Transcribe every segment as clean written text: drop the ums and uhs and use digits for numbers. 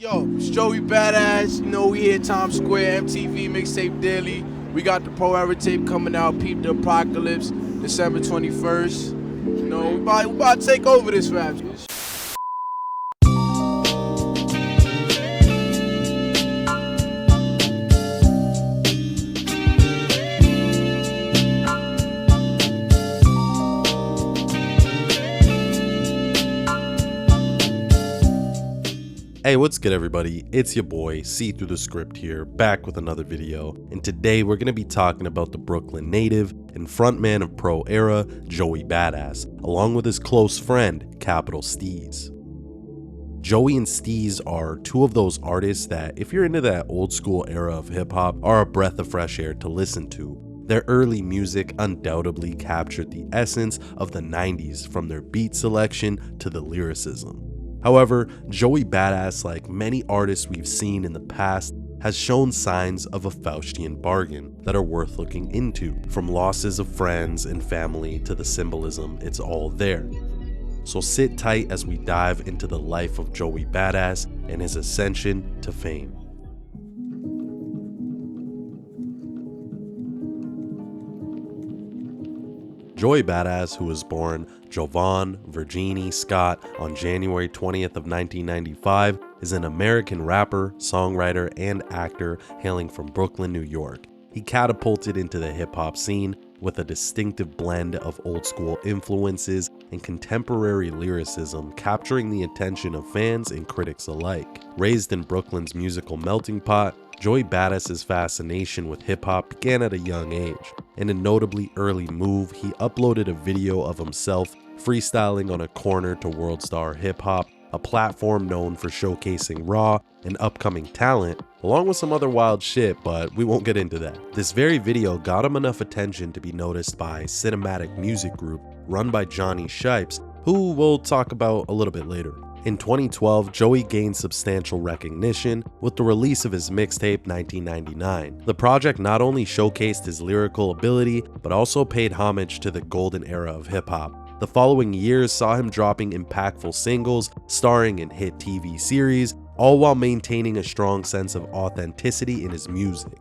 Yo, it's Joey Badass. You know, we here at Times Square, MTV Mixtape Daily. We got the Pro Era tape coming out, Peep the Apocalypse, December 21st. You know, we about to take over this rap shit. Hey, what's good everybody? It's your boy, Seethruthescript here, back with another video, and today we're going to be talking about the Brooklyn native and frontman of Pro Era, Joey Badass, along with his close friend, Steez. Joey and Steez are two of those artists that, if you're into that old school era of hip hop, are a breath of fresh air to listen to. Their early music undoubtedly captured the essence of the 90s, from their beat selection to the lyricism. However, Joey Badass, like many artists we've seen in the past, has shown signs of a Faustian bargain that are worth looking into. From losses of friends and family to the symbolism, it's all there. So sit tight as we dive into the life of Joey Badass and his ascension to fame. Joey Badass, who was born Jo-vaughn Virginie Scott on January 20th of 1995, is an American rapper, songwriter, and actor hailing from Brooklyn, New York. He catapulted into the hip-hop scene with a distinctive blend of old-school influences and contemporary lyricism, capturing the attention of fans and critics alike. Raised in Brooklyn's musical melting pot, Joey Badass's fascination with hip-hop began at a young age. In a notably early move, he uploaded a video of himself freestyling on a corner to World Star Hip Hop, a platform known for showcasing raw and upcoming talent, along with some other wild shit, but we won't get into that. This very video got him enough attention to be noticed by Cinematic Music Group, run by Johnny Shipes, who we'll talk about a little bit later. In 2012, Joey gained substantial recognition with the release of his mixtape 1999. The project not only showcased his lyrical ability, but also paid homage to the golden era of hip-hop. The following years saw him dropping impactful singles, starring in hit TV series, all while maintaining a strong sense of authenticity in his music.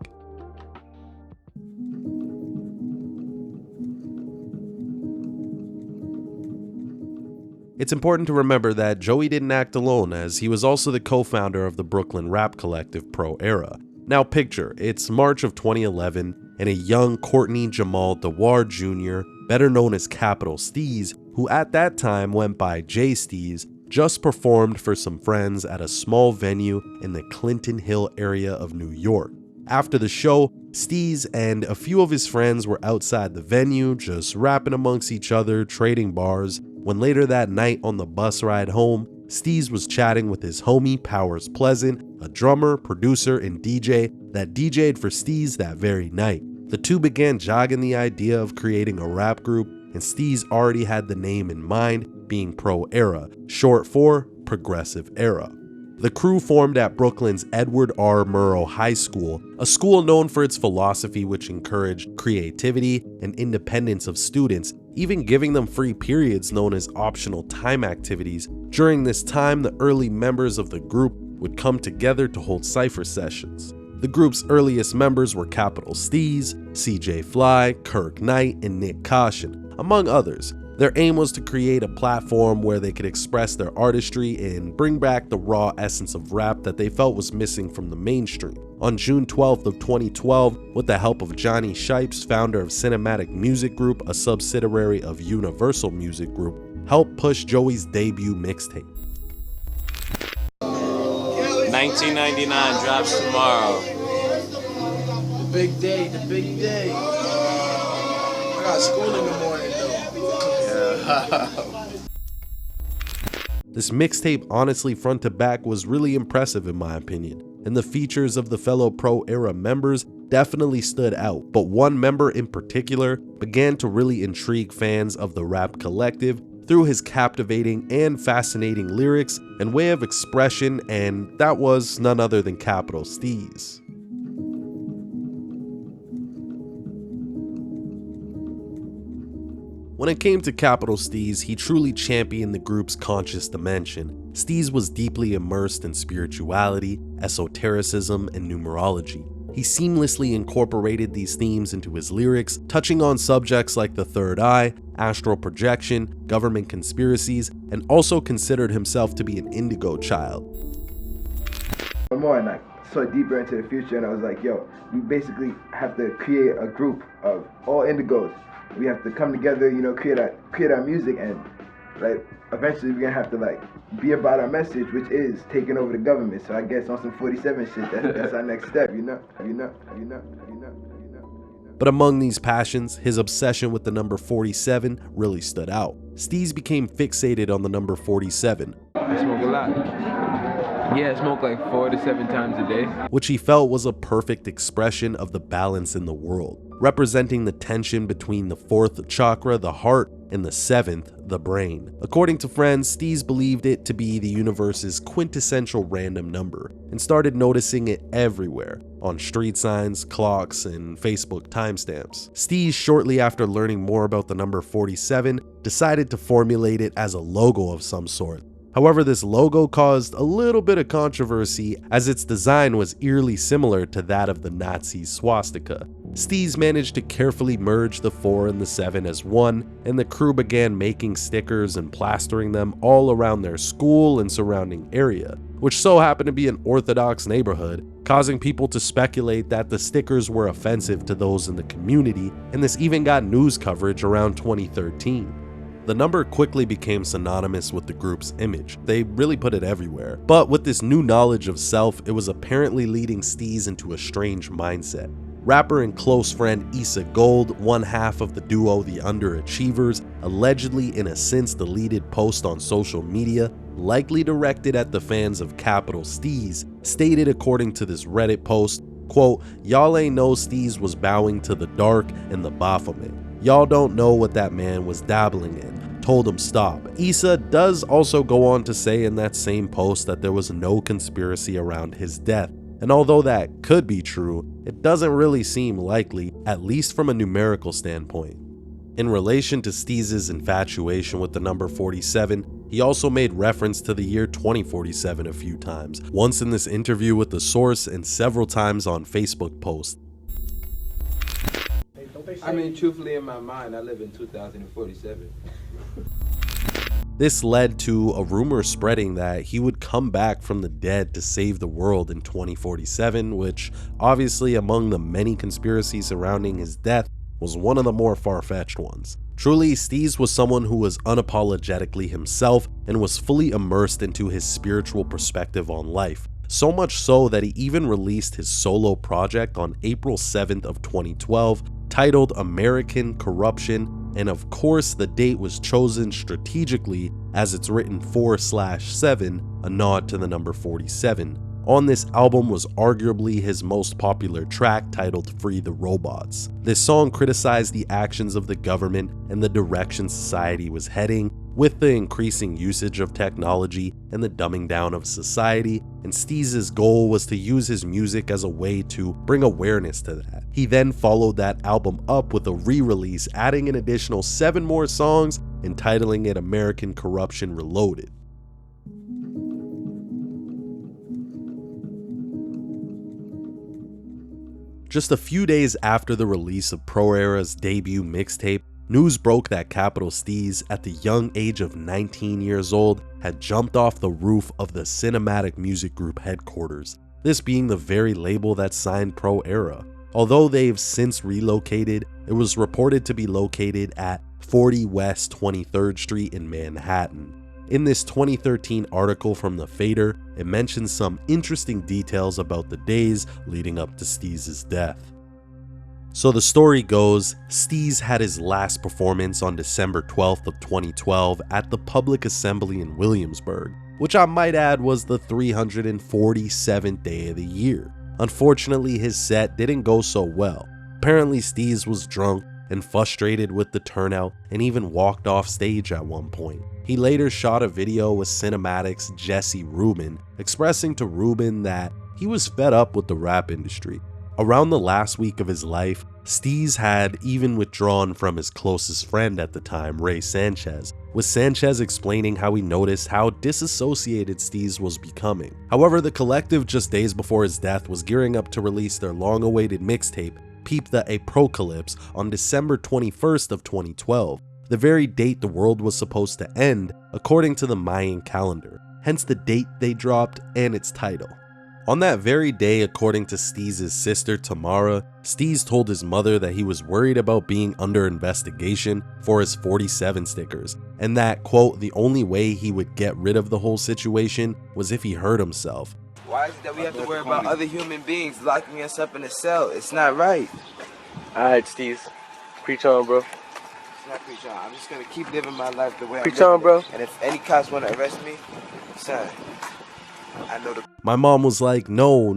It's important to remember that Joey didn't act alone, as he was also the co-founder of the Brooklyn rap collective Pro Era. Now picture, it's March of 2011, and a young Courtney Jamal Dewar Jr., better known as Steez, who at that time went by J Steez, just performed for some friends at a small venue in the Clinton Hill area of New York. After the show, Steez and a few of his friends were outside the venue, just rapping amongst each other, trading bars, when later that night on the bus ride home, Steez was chatting with his homie Powers Pleasant, a drummer, producer, and DJ that DJ'd for Steez that very night. The two began jogging the idea of creating a rap group, and Steez already had the name in mind, being Pro Era, short for Progressive Era. The crew formed at Brooklyn's Edward R. Murrow High School, a school known for its philosophy which encouraged creativity and independence of students, even giving them free periods known as optional time activities. During this time, the early members of the group would come together to hold cypher sessions. The group's earliest members were Steez, CJ Fly, Kirk Knight, and Nick Caution, among others. Their aim was to create a platform where they could express their artistry and bring back the raw essence of rap that they felt was missing from the mainstream. On June 12th of 2012, with the help of Johnny Shipes, founder of Cinematic Music Group, a subsidiary of Universal Music Group, helped push Joey's debut mixtape. 1999 drops tomorrow. The big day, the big day. I got school in the morning though. This mixtape, honestly, front to back, was really impressive in my opinion, and the features of the fellow Pro Era members definitely stood out, but one member in particular began to really intrigue fans of the rap collective through his captivating and fascinating lyrics and way of expression, and that was none other than Steez. When it came to Capital Steez, he truly championed the group's conscious dimension. Steez was deeply immersed in spirituality, esotericism, and numerology. He seamlessly incorporated these themes into his lyrics, touching on subjects like the third eye, astral projection, government conspiracies, and also considered himself to be an indigo child. More and I saw deeper into the future, and I was like, yo, we basically have to create a group of all indigos. We have to come together, you know, create our music, and like eventually we're gonna have to like be about our message, which is taking over the government. So I guess on some 47 shit, that's our next step, you know. But among these passions, his obsession with the number 47 really stood out. Steez became fixated on the number 47. I smoke a lot. Yeah, I smoke like 4 to 7 times a day. Which he felt was a perfect expression of the balance in the world, representing the tension between the 4th chakra, the heart, and the 7th, the brain. According to friends, Steez believed it to be the universe's quintessential random number and started noticing it everywhere, on street signs, clocks, and Facebook timestamps. Steez, shortly after learning more about the number 47, decided to formulate it as a logo of some sort. However, this logo caused a little bit of controversy as its design was eerily similar to that of the Nazi swastika. Steez managed to carefully merge the 4 and the 7 as one, and the crew began making stickers and plastering them all around their school and surrounding area, which so happened to be an Orthodox neighborhood, causing people to speculate that the stickers were offensive to those in the community, and this even got news coverage around 2013. The number quickly became synonymous with the group's image. They really put it everywhere. But with this new knowledge of self, it was apparently leading Steez into a strange mindset. Rapper and close friend Issa Gold, one half of the duo The Underachievers, allegedly in a since deleted post on social media, likely directed at the fans of Capital Steez, stated according to this Reddit post, quote, "Y'all ain't know Steez was bowing to the dark and the Baphomet. Y'all don't know what that man was dabbling in. Told him stop." Issa does also go on to say in that same post that there was no conspiracy around his death. And although that could be true, it doesn't really seem likely, at least from a numerical standpoint. In relation to Steez's infatuation with the number 47, he also made reference to the year 2047 a few times, once in this interview with The Source and several times on Facebook posts. I mean, truthfully, in my mind, I live in 2047. This led to a rumor spreading that he would come back from the dead to save the world in 2047, which obviously among the many conspiracies surrounding his death was one of the more far-fetched ones. Truly, Steez was someone who was unapologetically himself and was fully immersed into his spiritual perspective on life. So much so that he even released his solo project on April 7th of 2012, titled American Corruption, and of course the date was chosen strategically as it's written 4/7, a nod to the number 47. On this album was arguably his most popular track, titled Free the Robots. This song criticized the actions of the government and the direction society was heading, with the increasing usage of technology and the dumbing down of society, and Steez's goal was to use his music as a way to bring awareness to that. He then followed that album up with a re-release, adding an additional 7 more songs, entitling it American Corruption Reloaded. Just a few days after the release of Pro Era's debut mixtape, news broke that Capital Steez, at the young age of 19 years old, had jumped off the roof of the Cinematic Music Group headquarters, this being the very label that signed Pro Era. Although they've since relocated, it was reported to be located at 40 West 23rd Street in Manhattan. In this 2013 article from The Fader, it mentions some interesting details about the days leading up to Steez's death. So the story goes, Steez had his last performance on December 12th of 2012 at the Public Assembly in Williamsburg, which I might add was the 347th day of the year. Unfortunately, his set didn't go so well. Apparently, Steez was drunk and frustrated with the turnout and even walked off stage at one point. He later shot a video with Cinematic's Jesse Rubin, expressing to Rubin that he was fed up with the rap industry. Around the last week of his life, Steez had even withdrawn from his closest friend at the time, Ray Sanchez, with Sanchez explaining how he noticed how disassociated Steez was becoming. However, the collective just days before his death was gearing up to release their long-awaited mixtape, Peep the Apocalypse, on December 21st of 2012, the very date the world was supposed to end according to the Mayan calendar, hence the date they dropped and its title. On that very day, according to Steez's sister Tamara, Steez told his mother that he was worried about being under investigation for his 47 stickers, and that, quote, the only way he would get rid of the whole situation was if he hurt himself. Why is it that we have to worry about other human beings locking us up in a cell? It's not right. Alright, Steez. Preach on, bro. It's not preach on. I'm just gonna keep living my life the way Preach I'm living on, bro. it. And if any cops want to arrest me, son, I know the... My mom was like, no,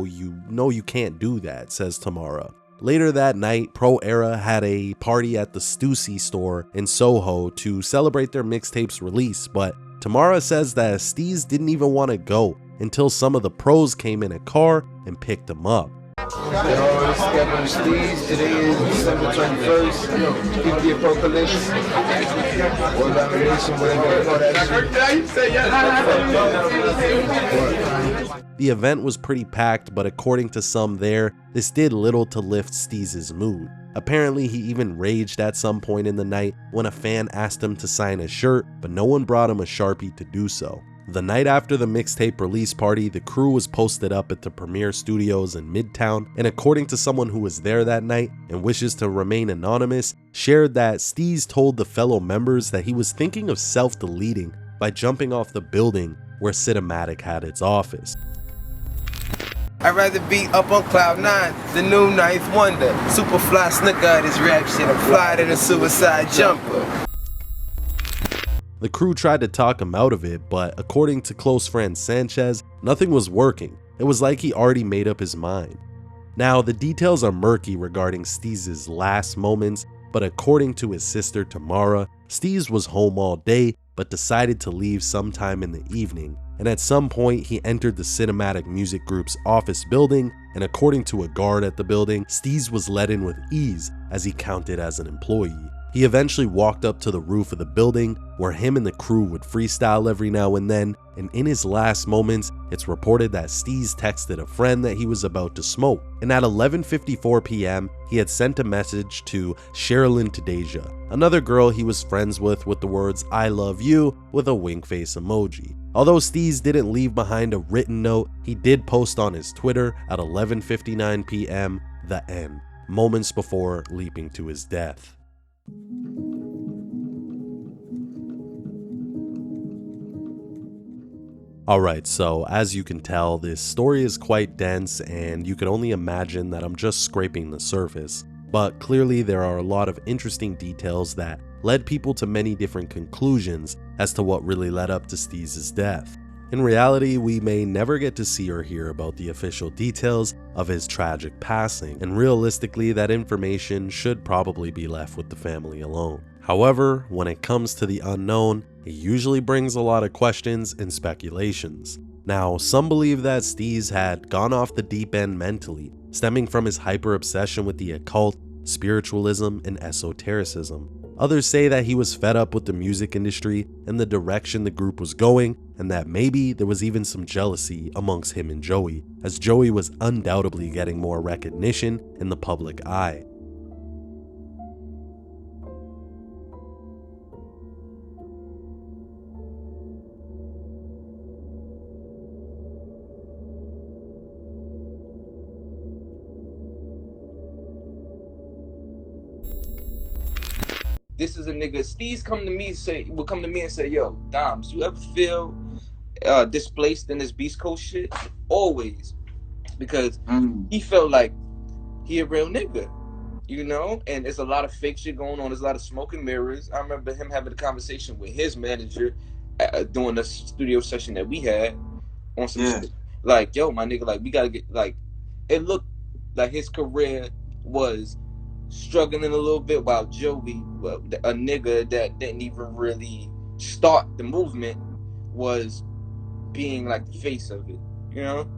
you can't do that, says Tamara. Later that night, Pro Era had a party at the Stussy store in Soho to celebrate their mixtape's release, but Tamara says that Steez didn't even want to go until some of the pros came in a car and picked him up. Yo, this is Captain Steez. Today is December 21st. Peep the Apocalypse. World Domination, whatever you call that shit. The event was pretty packed, but according to some there, this did little to lift Steez's mood. Apparently, he even raged at some point in the night when a fan asked him to sign a shirt, but no one brought him a Sharpie to do so. The night after the mixtape release party, the crew was posted up at the Premiere Studios in Midtown, and according to someone who was there that night and wishes to remain anonymous, shared that Steez told the fellow members that he was thinking of self-deleting by jumping off the building where Cinematic had its office. I'd rather be up on cloud 9, the new ninth wonder. Super fly snooker of this rap shit. I'm fly than a suicide jumper. The crew tried to talk him out of it, but according to close friend Sanchez, nothing was working. It was like he already made up his mind. Now, the details are murky regarding Steez's last moments, but according to his sister Tamara, Steez was home all day, but decided to leave sometime in the evening, and at some point he entered the Cinematic Music Group's office building, and according to a guard at the building, Steez was let in with ease as he counted as an employee. He eventually walked up to the roof of the building, where him and the crew would freestyle every now and then, and in his last moments, it's reported that Steez texted a friend that he was about to smoke, and at 11:54 p.m., he had sent a message to Sherilyn Tadeja, another girl he was friends with the words "I love you" with a wink face emoji. Although Steez didn't leave behind a written note, he did post on his Twitter at 11:59 p.m. the end, moments before leaping to his death. Alright, so as you can tell, this story is quite dense and you can only imagine that I'm just scraping the surface, but clearly there are a lot of interesting details that led people to many different conclusions as to what really led up to Steez's death. In reality, we may never get to see or hear about the official details of his tragic passing, and realistically that information should probably be left with the family alone. However, when it comes to the unknown, it usually brings a lot of questions and speculations. Now, some believe that Steez had gone off the deep end mentally, stemming from his hyper-obsession with the occult, spiritualism, and esotericism. Others say that he was fed up with the music industry and the direction the group was going, and that maybe there was even some jealousy amongst him and Joey, as Joey was undoubtedly getting more recognition in the public eye. This is a nigga. Steez will come to me and say, yo, Doms, you ever feel displaced in this Beast Coast shit? Always. Because he felt like he a real nigga, you know? And there's a lot of fake shit going on. There's a lot of smoke and mirrors. I remember him having a conversation with his manager during the studio session that we had on some shit. Like, yo, my nigga, like, we gotta get, like, it looked like his career was struggling a little bit while Joey, a nigga that didn't even really start the movement, was being like the face of it, you know?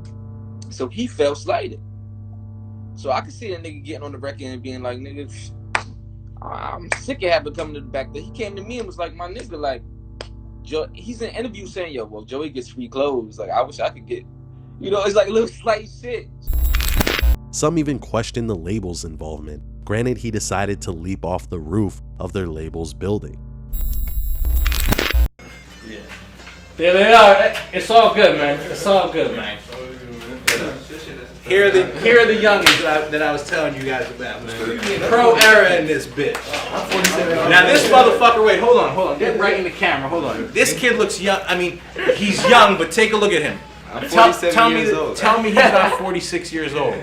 So he felt slighted. So I could see a nigga getting on the record and being like, nigga, I'm sick of having coming to the back. That he came to me and was like, my nigga, like, he's in an interview saying, yo, well, Joey gets free clothes. Like, I wish I could get, you know, it's like little slight shit. Some even questioned the label's involvement. Granted, he decided to leap off the roof of their label's building. Yeah. There they are. It's all good, man. It's all good, man. Here are the youngins that I was telling you guys about, man. Pro era in this bitch. Now this motherfucker, wait, hold on. Get right in the camera, hold on. This kid looks young. I mean, he's young, but take a look at him. I'm 47 years old. Tell me he's not 46 years old.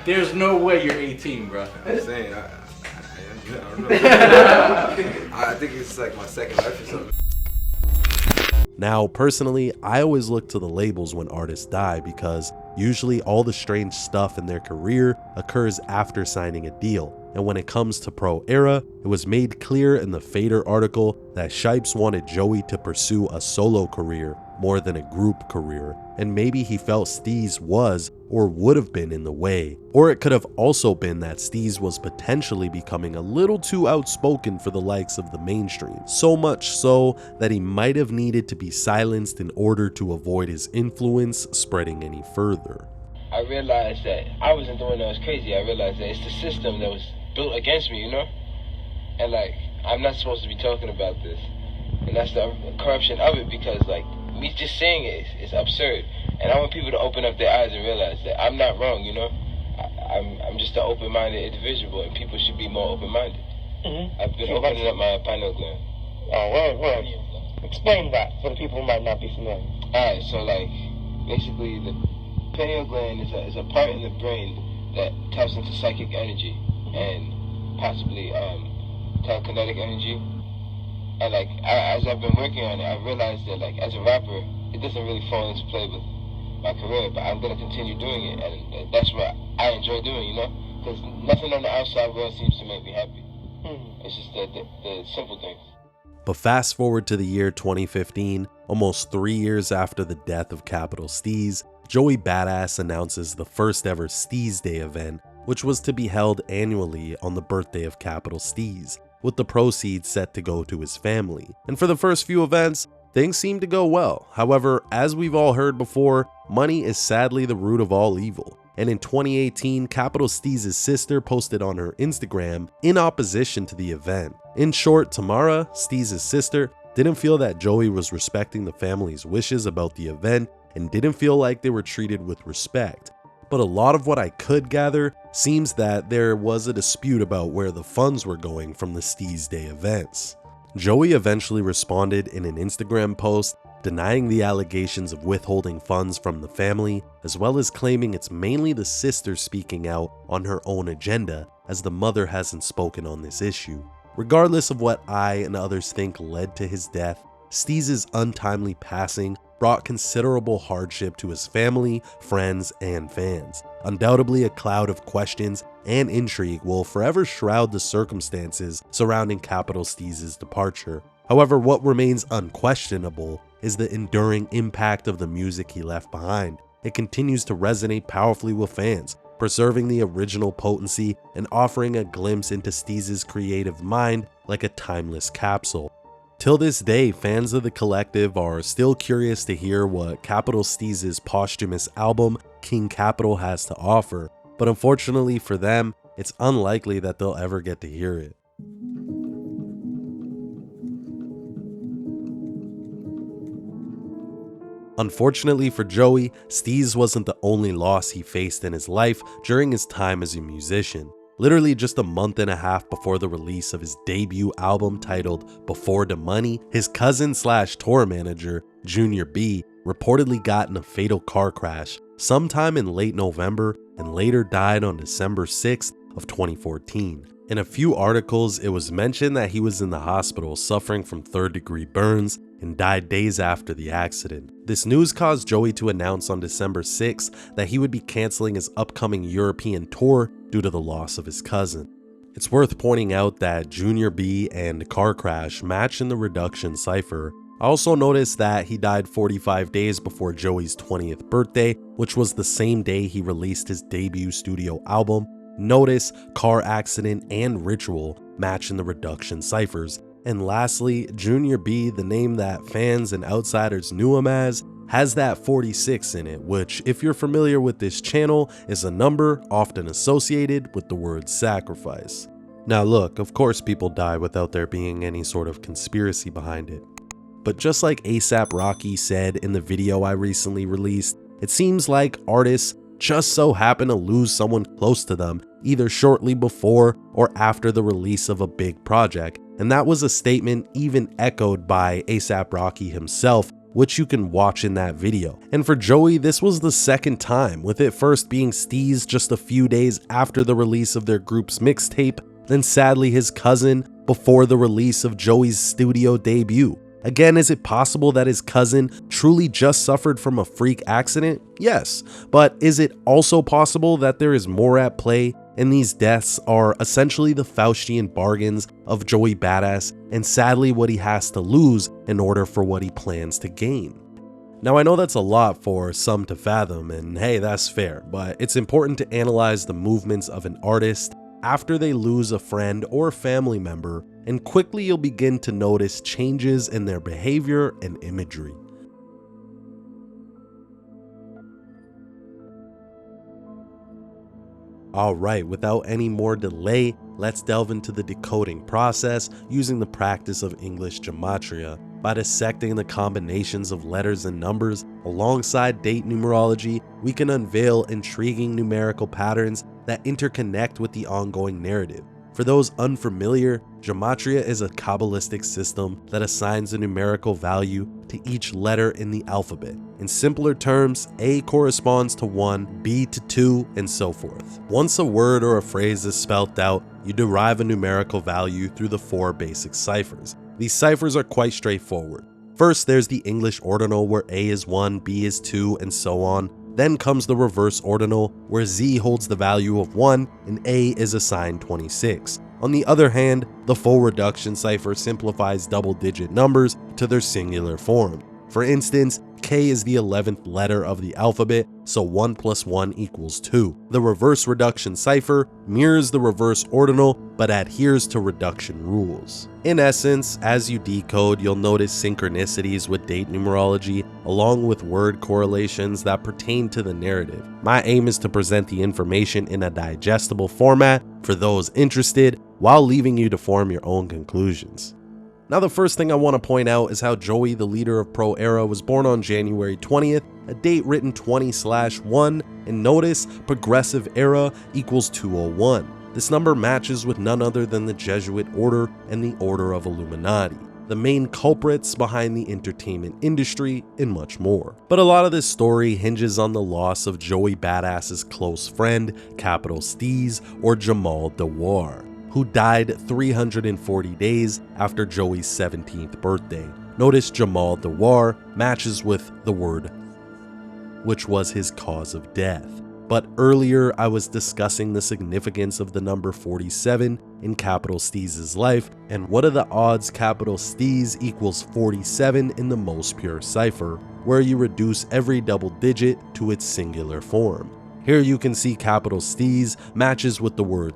There's no way you're 18, bro. I'm saying, I don't know. I think it's like my second life or something. Now, personally, I always look to the labels when artists die because usually all the strange stuff in their career occurs after signing a deal. And when it comes to Pro Era, it was made clear in the Fader article that Shipes wanted Joey to pursue a solo career more than a group career, and maybe he felt Steez was or would have been in the way. Or it could have also been that Steez was potentially becoming a little too outspoken for the likes of the mainstream, so much so that he might have needed to be silenced in order to avoid his influence spreading any further. I realized that I wasn't the one that was crazy. I realized that it's the system that was built against me, you know? And like, I'm not supposed to be talking about this. And that's the corruption of it, because like, me just saying it is absurd. And I want people to open up their eyes and realize that I'm not wrong, you know? I'm just an open-minded individual, and people should be more open-minded. I've been opening up my pineal gland. Oh, word. Explain that for the people who might not be familiar. Alright, so like, basically the pineal gland is a part in the brain that taps into psychic energy and possibly telekinetic energy. And like, as I've been working on it, I realized that like, as a rapper, it doesn't really fall into play with my career, but I'm gonna continue doing it, and that's what I enjoy doing, you know? Because nothing on the outside world seems to make me happy. It's just the simple things. But fast forward to the year 2015, almost 3 years after the death of Capital Steez, Joey Badass announces the first ever Steez Day event, which was to be held annually on the birthday of Capital Steez, with the proceeds set to go to his family. And for the first few events, things seemed to go well. However, as we've all heard before, money is sadly the root of all evil. And in 2018, Capital Steez's sister posted on her Instagram in opposition to the event. In short, Tamara, Steez's sister, didn't feel that Joey was respecting the family's wishes about the event and didn't feel like they were treated with respect. But a lot of what I could gather seems that there was a dispute about where the funds were going from the Steez Day events. Joey eventually responded in an Instagram post denying the allegations of withholding funds from the family, as well as claiming it's mainly the sister speaking out on her own agenda, as the mother hasn't spoken on this issue. Regardless of what I and others think led to his death, Steez's untimely passing brought considerable hardship to his family, friends, and fans. Undoubtedly, a cloud of questions and intrigue will forever shroud the circumstances surrounding Capital Steez's departure. However, what remains unquestionable is the enduring impact of the music he left behind. It continues to resonate powerfully with fans, preserving the original potency and offering a glimpse into Steez's creative mind like a timeless capsule. Till this day, fans of the collective are still curious to hear what Capital Steez's posthumous album, King Capital, has to offer, but unfortunately for them, it's unlikely that they'll ever get to hear it. Unfortunately for Joey, Steez wasn't the only loss he faced in his life during his time as a musician. Literally just a month and a half before the release of his debut album titled Before the Money, his cousin / tour manager, Junior B, reportedly got in a fatal car crash sometime in late November and later died on December 6th of 2014. In a few articles, it was mentioned that he was in the hospital suffering from third-degree burns and died days after the accident. This news caused Joey to announce on December 6th that he would be canceling his upcoming European tour due to the loss of his cousin. It's worth pointing out that Junior B and Car Crash match in the reduction cipher. I also noticed that he died 45 days before Joey's 20th birthday, which was the same day he released his debut studio album, Notice, car accident, and ritual match in the reduction ciphers. And lastly, Junior B, the name that fans and outsiders knew him as, has that 46 in it, which, if you're familiar with this channel, is a number often associated with the word sacrifice. Now look, of course people die without there being any sort of conspiracy behind it. But just like A$AP Rocky said in the video I recently released, it seems like artists just so happen to lose someone close to them either shortly before or after the release of a big project, and that was a statement even echoed by A$AP Rocky himself, which you can watch in that video. And for Joey, this was the second time, with it first being Steez just a few days after the release of their group's mixtape, then sadly his cousin before the release of Joey's studio debut. Again, is it possible that his cousin truly just suffered from a freak accident? Yes, but is it also possible that there is more at play and these deaths are essentially the Faustian bargains of Joey Badass and sadly what he has to lose in order for what he plans to gain? Now I know that's a lot for some to fathom, and hey, that's fair, but it's important to analyze the movements of an artist after they lose a friend or family member, and quickly you'll begin to notice changes in their behavior and imagery. Alright, without any more delay, let's delve into the decoding process using the practice of English Gematria. By dissecting the combinations of letters and numbers alongside date numerology, we can unveil intriguing numerical patterns that interconnect with the ongoing narrative. For those unfamiliar, Gematria is a Kabbalistic system that assigns a numerical value to each letter in the alphabet. In simpler terms, A corresponds to 1, B to 2, and so forth. Once a word or a phrase is spelt out, you derive a numerical value through the 4 basic ciphers. These ciphers are quite straightforward. First, there's the English ordinal where A is 1, B is 2, and so on. Then comes the reverse ordinal where Z holds the value of 1 and A is assigned 26. On the other hand, the full reduction cipher simplifies double-digit numbers to their singular form. For instance, K is the 11th letter of the alphabet, so 1 plus 1 equals 2. The reverse reduction cipher mirrors the reverse ordinal, but adheres to reduction rules. In essence, as you decode, you'll notice synchronicities with date numerology, along with word correlations that pertain to the narrative. My aim is to present the information in a digestible format for those interested, while leaving you to form your own conclusions. Now the first thing I want to point out is how Joey, the leader of Pro Era, was born on January 20th, a date written 20/1, and notice progressive era equals 201. This number matches with none other than the Jesuit order and the Order of Illuminati, the main culprits behind the entertainment industry, and much more. But a lot of this story hinges on the loss of Joey Badass's close friend, capital Steez, or Jamal Dawar, who died 340 days after Joey's 17th birthday. Notice Jamal Dawar matches with the word, which was his cause of death. But earlier I was discussing the significance of the number 47 in capital Steez's life, and what are the odds capital Steez equals 47 in the most pure cipher, where you reduce every double digit to its singular form. Here you can see capital Steez matches with the word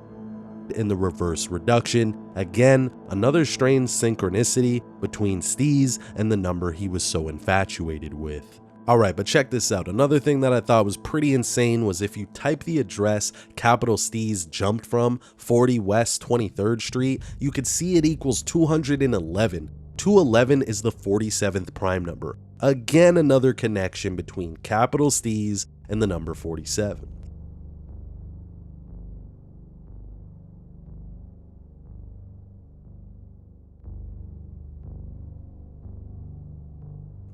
in the reverse reduction. Again, another strange synchronicity between Steez and the number he was so infatuated with. Alright, but check this out. Another thing that I thought was pretty insane was if you type the address capital Steez jumped from 40 West 23rd Street, you could see it equals 211. 211 is the 47th prime number. Again, another connection between capital Steez and the number 47.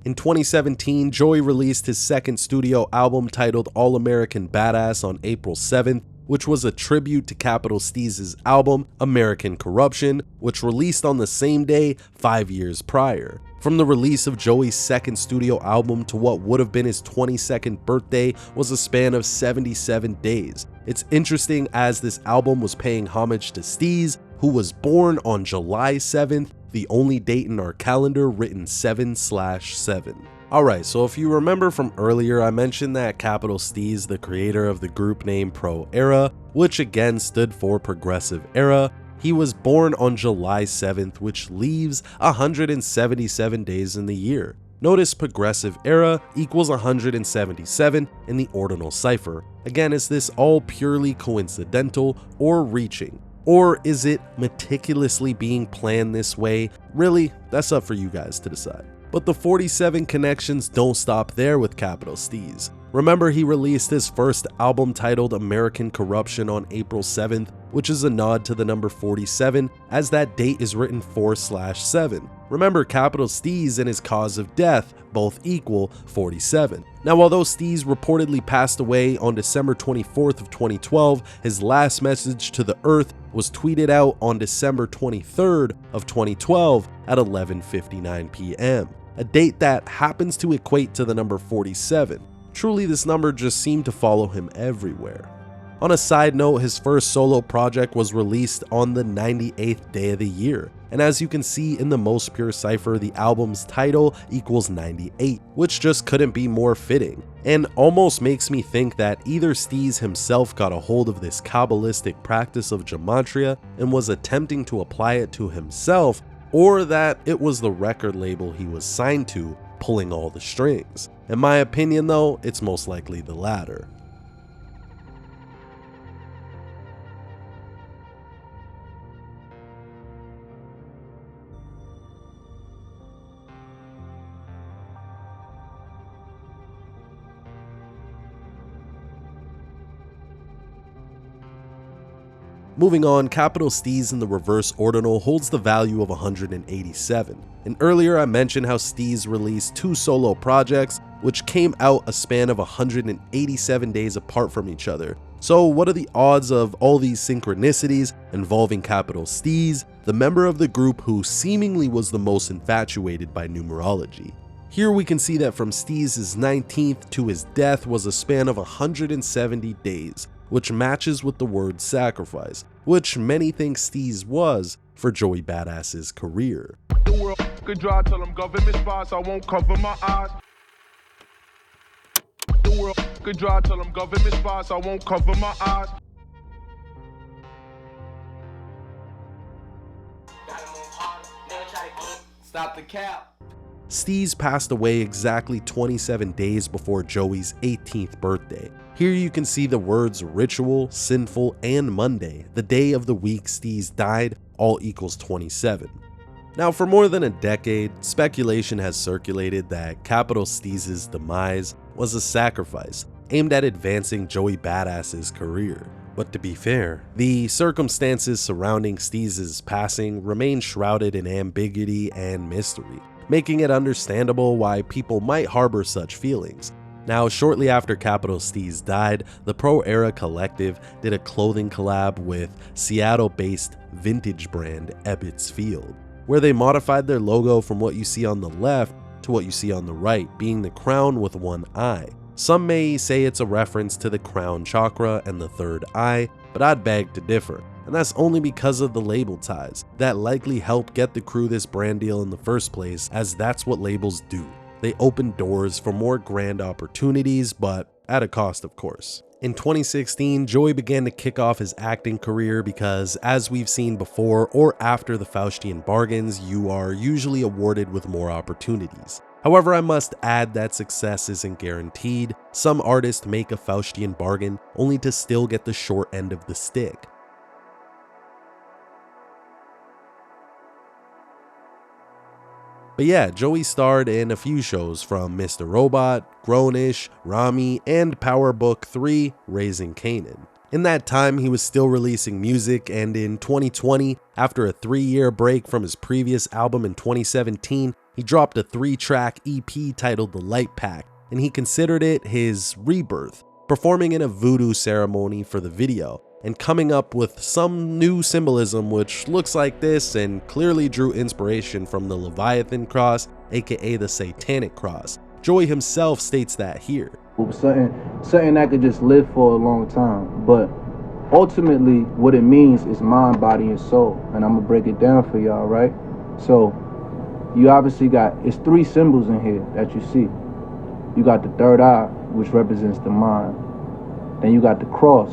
In 2017, Joey released his second studio album titled All American Badass on April 7th, which was a tribute to capital Steez's album American Corruption, which released on the same day 5 years prior. From the release of Joey's second studio album to what would have been his 22nd birthday was a span of 77 days. It's interesting as this album was paying homage to Steez, who was born on July 7th, the only date in our calendar written 7/7. Alright, so if you remember from earlier, I mentioned that capital Steez, the creator of the group name Pro Era, which again stood for Progressive Era, he was born on July 7th, which leaves 177 days in the year. Notice Progressive Era equals 177 in the ordinal cipher. Again, is this all purely coincidental or reaching? Or is it meticulously being planned this way? Really, that's up for you guys to decide. But the 47 connections don't stop there with capital Steez. Remember, he released his first album titled American Corruption on April 7th, which is a nod to the number 47, as that date is written 4/7. Remember, capital Steez and his cause of death both equal 47. Now, although Steez reportedly passed away on December 24th of 2012, his last message to the earth was tweeted out on December 23rd of 2012 at 11:59 p.m., a date that happens to equate to the number 47. Truly, this number just seemed to follow him everywhere. On a side note, his first solo project was released on the 98th day of the year, and as you can see in the most pure cipher, the album's title equals 98, which just couldn't be more fitting, and almost makes me think that either Steez himself got a hold of this Kabbalistic practice of Gematria and was attempting to apply it to himself, or that it was the record label he was signed to pulling all the strings. In my opinion though, it's most likely the latter. Moving on, capital Steez in the reverse ordinal holds the value of 187. And earlier I mentioned how Steez released 2 solo projects, which came out a span of 187 days apart from each other. So what are the odds of all these synchronicities involving capital Steez, the member of the group who seemingly was the most infatuated by numerology? Here we can see that from Steez's 19th to his death was a span of 170 days, which matches with the word sacrifice, which many think Steez was for Joey Badass's career. The world could draw till I'm government spots, I won't cover my eyes. The world could draw till I'm government spots, I won't cover my eyes. Stop the cap. Steez passed away exactly 27 days before Joey's 18th birthday. Here you can see the words ritual, sinful, and Monday, the day of the week Steez died, all equals 27. Now, for more than a decade, speculation has circulated that capital Steez's demise was a sacrifice aimed at advancing Joey Badass's career. But to be fair, the circumstances surrounding Steez's passing remain shrouded in ambiguity and mystery, making it understandable why people might harbor such feelings. Now, shortly after capital Steez died, the Pro Era Collective did a clothing collab with Seattle-based vintage brand Ebbets Field, where they modified their logo from what you see on the left to what you see on the right, being the crown with one eye. Some may say it's a reference to the crown chakra and the third eye, but I'd beg to differ. And that's only because of the label ties that likely helped get the crew this brand deal in the first place, as that's what labels do. They open doors for more grand opportunities, but at a cost, of course. In 2016, Joey began to kick off his acting career because, as we've seen before or after the Faustian bargains, you are usually awarded with more opportunities. However, I must add that success isn't guaranteed. Some artists make a Faustian bargain only to still get the short end of the stick. But yeah, Joey starred in a few shows from Mr. Robot, Grownish, Rami, and Power Book 3, Raising Kanan. In that time, he was still releasing music, and in 2020, after a 3-year break from his previous album in 2017, he dropped a 3-track EP titled The Light Pack, and he considered it his rebirth, performing in a voodoo ceremony for the video, and coming up with some new symbolism which looks like this and clearly drew inspiration from the Leviathan cross, aka the Satanic cross. Joey himself states that here. Something that could just live for a long time, but ultimately what it means is mind, body, and soul, and I'm gonna break it down for y'all, right? So you obviously got, it's 3 symbols in here that you see. You got the third eye, which represents the mind. Then you got the cross,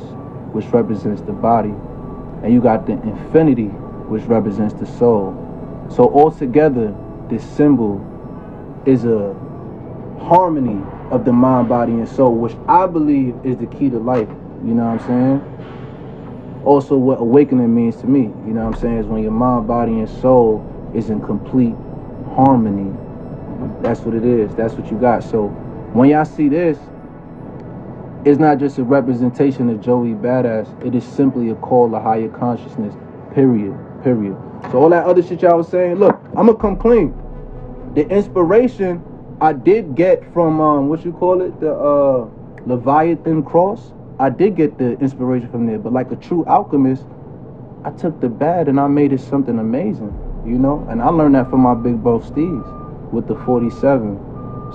which represents the body. And you got the infinity, which represents the soul. So altogether, this symbol is a harmony of the mind, body, and soul, which I believe is the key to life. You know what I'm saying? Also, what awakening means to me, you know what I'm saying, is when your mind, body, and soul is in complete harmony. That's what it is. That's what you got. So when y'all see this, it's not just a representation of Joey Badass. It is simply a call to higher consciousness. Period. So all that other shit y'all was saying, look, I'm gonna come clean. The inspiration I did get from the Leviathan cross. I did get the inspiration from there, but like a true alchemist, I took the bad and I made it something amazing, you know? And I learned that from my big bro Steez with the 47.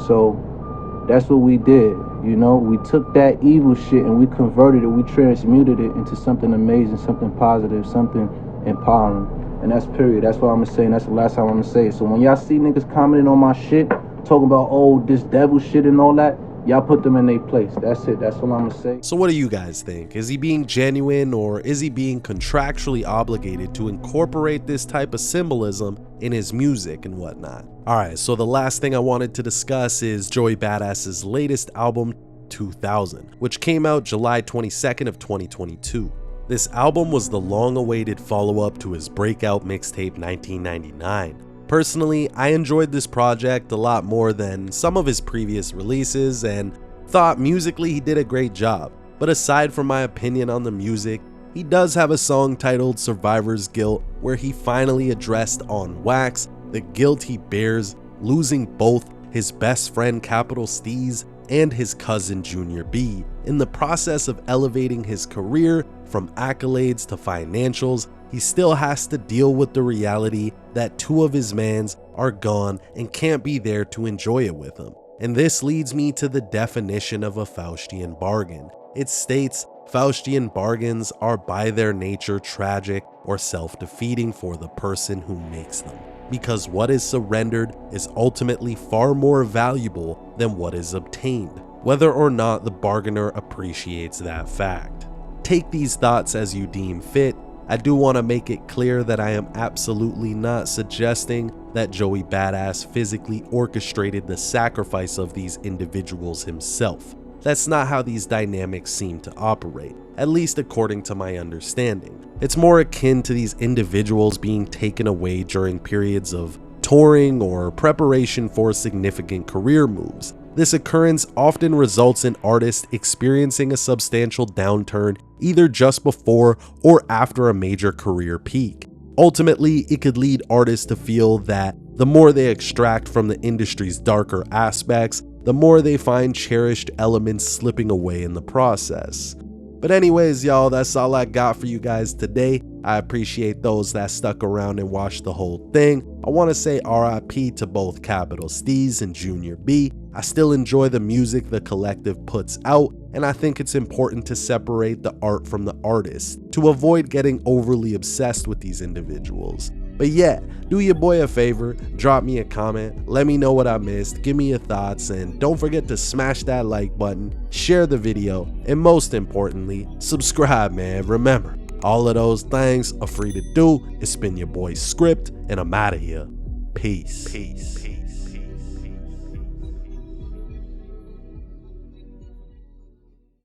So that's what we did, you know? We took that evil shit and we converted it, we transmuted it into something amazing, something positive, something empowering. And that's period. That's what I'm gonna say, and that's the last time I'm gonna say it. So when y'all see niggas commenting on my shit, talking about, oh, this devil shit and all that, y'all put them in their place. That's it. That's what I'm gonna say. So what do you guys think? Is he being genuine, or is he being contractually obligated to incorporate this type of symbolism in his music and whatnot? Alright, so the last thing I wanted to discuss is Joey Badass's latest album, 2000, which came out July 22nd of 2022. This album was the long-awaited follow-up to his breakout mixtape 1999. Personally, I enjoyed this project a lot more than some of his previous releases and thought musically he did a great job. But aside from my opinion on the music, he does have a song titled Survivor's Guilt, where he finally addressed on wax the guilt he bears losing both his best friend capital Steez and his cousin Junior B in the process of elevating his career from accolades to financials. He still has to deal with the reality that 2 of his mans are gone and can't be there to enjoy it with him. And this leads me to the definition of a Faustian bargain. It states, Faustian bargains are by their nature tragic or self-defeating for the person who makes them, because what is surrendered is ultimately far more valuable than what is obtained, whether or not the bargainer appreciates that fact. Take these thoughts as you deem fit. I do want to make it clear that I am absolutely not suggesting that Joey Badass physically orchestrated the sacrifice of these individuals himself. That's not how these dynamics seem to operate, at least according to my understanding. It's more akin to these individuals being taken away during periods of touring or preparation for significant career moves. This occurrence often results in artists experiencing a substantial downturn either just before or after a major career peak. Ultimately, it could lead artists to feel that the more they extract from the industry's darker aspects, the more they find cherished elements slipping away in the process. But anyways, y'all, that's all I got for you guys today. I appreciate those that stuck around and watched the whole thing. I want to say RIP to both Capital Steez and Junior B. I still enjoy the music the collective puts out, and I think it's important to separate the art from the artist to avoid getting overly obsessed with these individuals. But yeah, do your boy a favor, drop me a comment, let me know what I missed, give me your thoughts, and don't forget to smash that like button, share the video, and most importantly, subscribe, man. Remember, all of those things are free to do. It's been your boy Script, and I'm out of here. Peace.